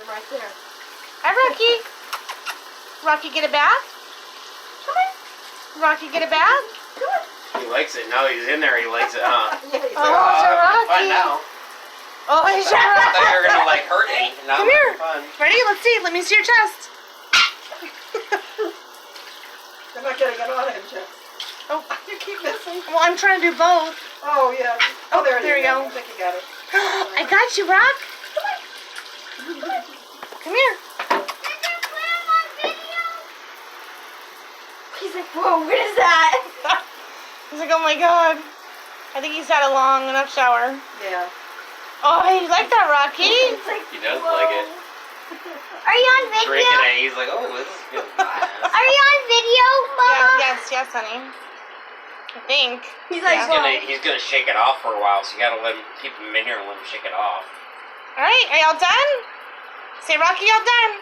right there. Hi, Rocky. Rocky, get a bath? Come on. Rocky, get a bath? Come on. He likes it. Now he's in there. He likes it, huh? Yeah, he's Oh, it's a Rocky. Fun now. Oh, he's a I thought Rocky. you were gonna like hurt me. Now Come here. Fun. Ready? Let's see. Let me see your chest. I'm not gonna get on him, Jeff. Oh, You keep missing. well, I'm trying to do both. Oh, yeah. Oh, there There you you go. go. I think you got it. I got you, Rock. Come here. He's like, whoa, what is that? He's like, oh my god. I think he's had a long enough shower. Yeah. Oh, you like that, Rocky? It's like, He does whoa. like it. Are you on video? Drinking it. He's like, oh, this is good. Are you on video, Mama? Yes, honey. I think. He's like, Yeah. He's gonna shake it off for a while, so you gotta keep him in here and let him shake it off. All right, are y'all done? Say, Rocky, y'all done?